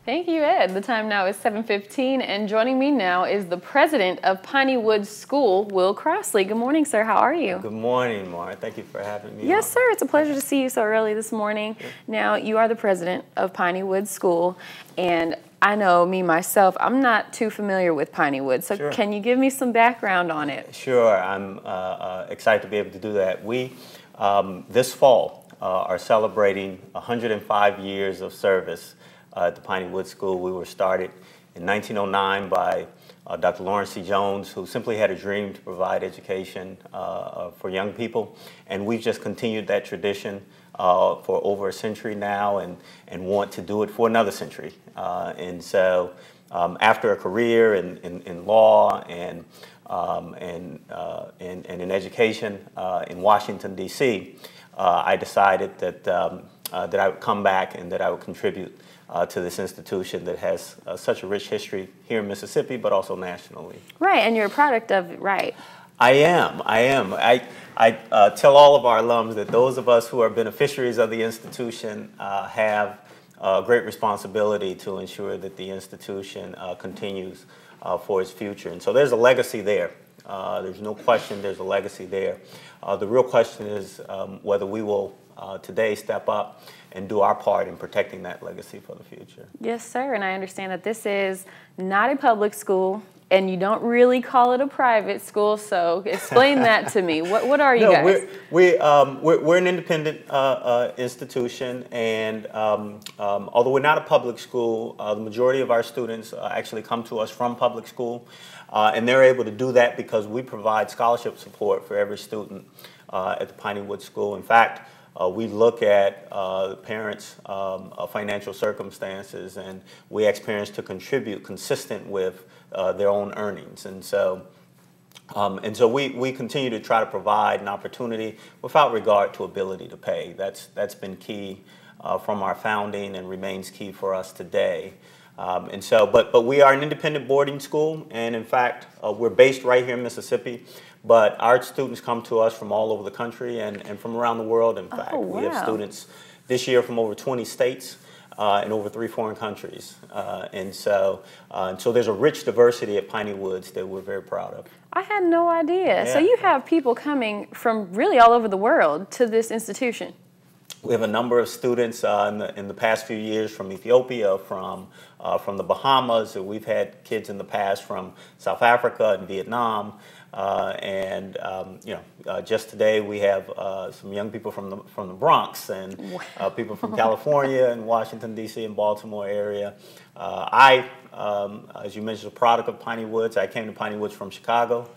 Thank you, Ed. The time now is 7:15, and joining me now is the president of Piney Woods School, Will Crossley. Good morning, sir. How are you? Good morning, Maura. Thank you for having me. Yes, sir. It's a pleasure to see you so early this morning. Yeah. Now, you are the president of Piney Woods School, and I know me, myself, I'm not too familiar with Piney Woods, so Sure. Can you give me some background on it? Sure. I'm excited to be able to do that. We, this fall, are celebrating 105 years of service at the Piney Woods School. We were started in 1909 by Dr. Lawrence C. Jones, who simply had a dream to provide education for young people. And we've just continued that tradition for over a century now and want to do it for another century. And so after a career in law and in education in Washington, D.C., I decided that, that I would come back and that I would contribute to this institution that has such a rich history here in Mississippi, but also nationally. Right, and you're a product of it, right? I am. I tell all of our alums that those of us who are beneficiaries of the institution have a great responsibility to ensure that the institution continues for its future. And so there's a legacy there. There's no question there's a legacy there. The real question is whether we will today step up and do our part in protecting that legacy for the future. Yes, sir, and I understand that this is not a public school, and you don't really call it a private school, so explain that to me. What are you guys? We're an independent institution, and although we're not a public school, the majority of our students actually come to us from public school, and they're able to do that because we provide scholarship support for every student at the Piney Woods School. In fact, we look at parents' financial circumstances, and we ask parents to contribute consistent with their own earnings. And so we continue to try to provide an opportunity without regard to ability to pay. That's been key from our founding and remains key for us today. But we are an independent boarding school, and in fact, we're based right here in Mississippi. But our students come to us from all over the country and from around the world, in fact. Oh, wow. We have students this year from over 20 states and over 3 foreign countries. And so there's a rich diversity at Piney Woods that we're very proud of. I had no idea. Yeah. So you have people coming from really all over the world to this institution. We have a number of students in the past few years from Ethiopia, from the Bahamas. We've had kids in the past from South Africa and Vietnam. Just today we have some young people from the Bronx and people from California and Washington, D.C. and Baltimore area. As you mentioned, a product of Piney Woods. I came to Piney Woods from Chicago.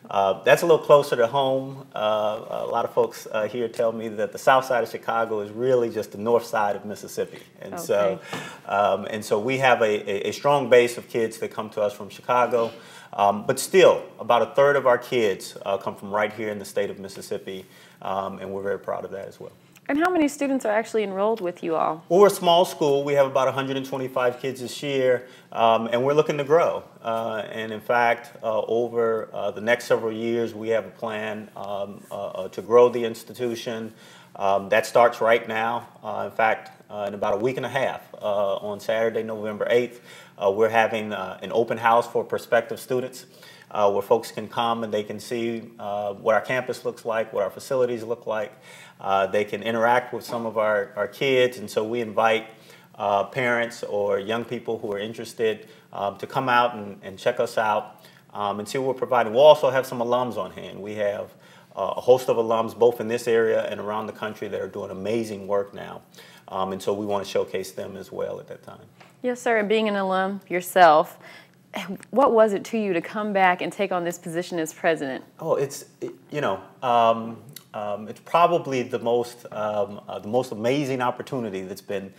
That's a little closer to home. A lot of folks here tell me that the south side of Chicago is really just the north side of Mississippi. And okay. so we have a strong base of kids that come to us from Chicago. But still, about a third of our kids come from right here in the state of Mississippi, and we're very proud of that as well. And how many students are actually enrolled with you all? Well, we're a small school. We have about 125 kids this year, and we're looking to grow. And in fact, over the next several years, we have a plan to grow the institution. That starts right now. In fact, in about a week and a half, on Saturday, November 8th, we're having an open house for prospective students where folks can come and they can see what our campus looks like, what our facilities look like. They can interact with some of our kids, and so we invite parents or young people who are interested to come out and check us out and see what we're providing. We'll also have some alums on hand. We have a host of alums both in this area and around the country that are doing amazing work now. And so we want to showcase them as well at that time. Yes, sir. And being an alum yourself, what was it to you to come back and take on this position as president? Oh, it's probably the most amazing opportunity that's been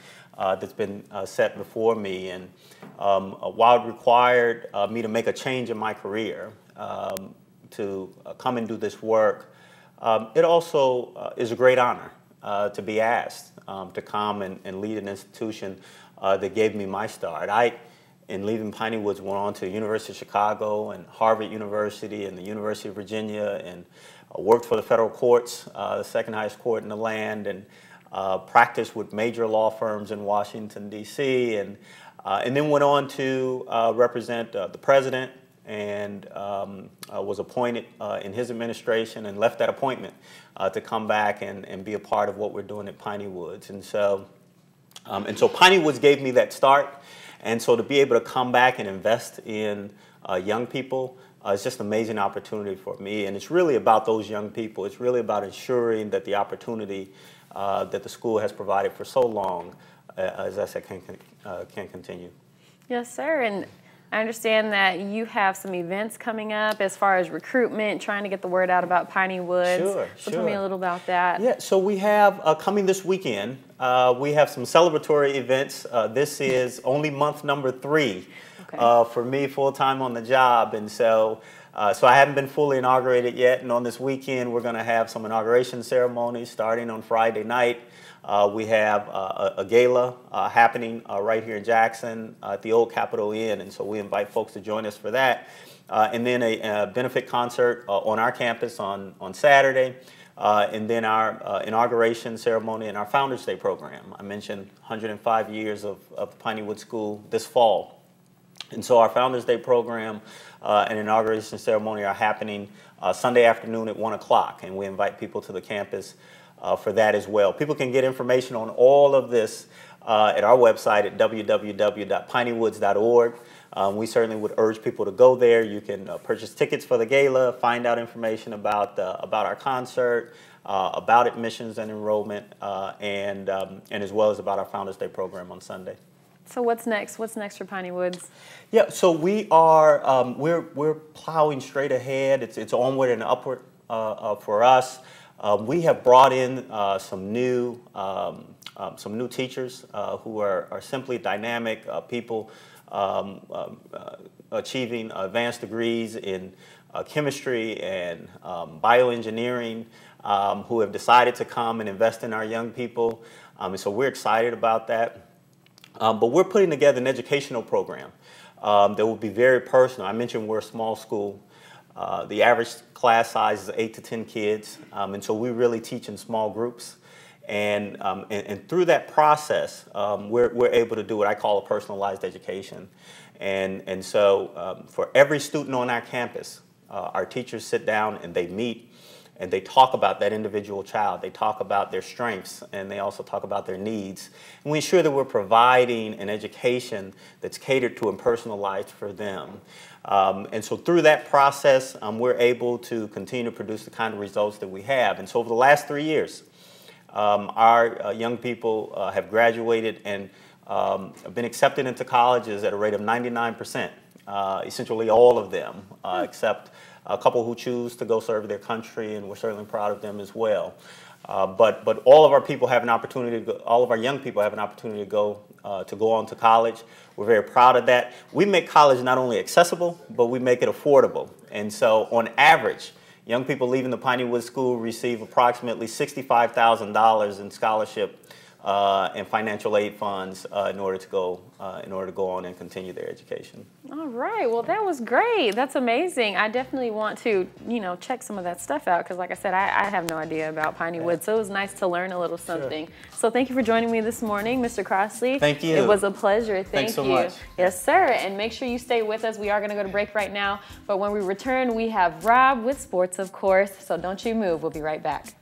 set before me, and while it required me to make a change in my career to come and do this work, it also is a great honor to be asked to come and lead an institution that gave me my start. In leaving Piney Woods, went on to the University of Chicago and Harvard University and the University of Virginia, and worked for the federal courts, the second highest court in the land, and practiced with major law firms in Washington, D.C., and and then went on to represent the president, and was appointed in his administration, and left that appointment to come back and be a part of what we're doing at Piney Woods. And so Piney Woods gave me that start, and so to be able to come back and invest in young people, it's just an amazing opportunity for me. And it's really about those young people. It's really about ensuring that the opportunity that the school has provided for so long, as I said, can continue. Yes, sir. And I understand that you have some events coming up as far as recruitment, trying to get the word out about Piney Woods. Sure. Tell me a little about that. Yeah, so we have coming this weekend, we have some celebratory events. This is only month number 3 for me full-time on the job. And so I haven't been fully inaugurated yet. And on this weekend, we're going to have some inauguration ceremonies starting on Friday night. We have a gala happening right here in Jackson at the Old Capitol Inn, and so we invite folks to join us for that. And then a benefit concert on our campus on Saturday, and then our inauguration ceremony and our Founders Day program. I mentioned 105 years of the Piney Woods School this fall. And so our Founders Day program and inauguration ceremony are happening Sunday afternoon at 1 o'clock, and we invite people to the campus for that as well. People can get information on all of this at our website at www.pineywoods.org. We certainly would urge people to go there. You can purchase tickets for the gala, find out information about our concert, about admissions and enrollment, and as well as about our Founders Day program on Sunday. So what's next? What's next for Piney Woods? Yeah, so we are we're plowing straight ahead. It's onward and upward for us. We have brought in some new teachers who are simply dynamic people achieving advanced degrees in chemistry and bioengineering, who have decided to come and invest in our young people. And so we're excited about that. But we're putting together an educational program that will be very personal. I mentioned we're a small school. The average class size is 8 to 10 kids, and so we really teach in small groups. And through that process, we're able to do what I call a personalized education. And so for every student on our campus, our teachers sit down and they meet and they talk about that individual child. They talk about their strengths, and they also talk about their needs. And we ensure that we're providing an education that's catered to and personalized for them. And so through that process, we're able to continue to produce the kind of results that we have. And so over the last 3 years, our young people have graduated and been accepted into colleges at a rate of 99%, essentially all of them, except a couple who choose to go serve their country, and we're certainly proud of them as well. But all of our people have an opportunity to go, all of our young people have an opportunity to go on to college. We're very proud of that. We make college not only accessible, but we make it affordable. And so on average, young people leaving the Piney Woods School receive approximately $65,000 in scholarship and financial aid funds in order to go on and continue their education. All right, well that was great. That's amazing. I definitely want to, check some of that stuff out because, like I said, I have no idea about Piney Woods, so it was nice to learn a little something. Sure. So thank you for joining me this morning, Mr. Crossley. Thank you. It was a pleasure. Thanks so much. Yes, sir. And make sure you stay with us. We are going to go to break right now, but when we return, we have Rob with sports, of course. So don't you move. We'll be right back.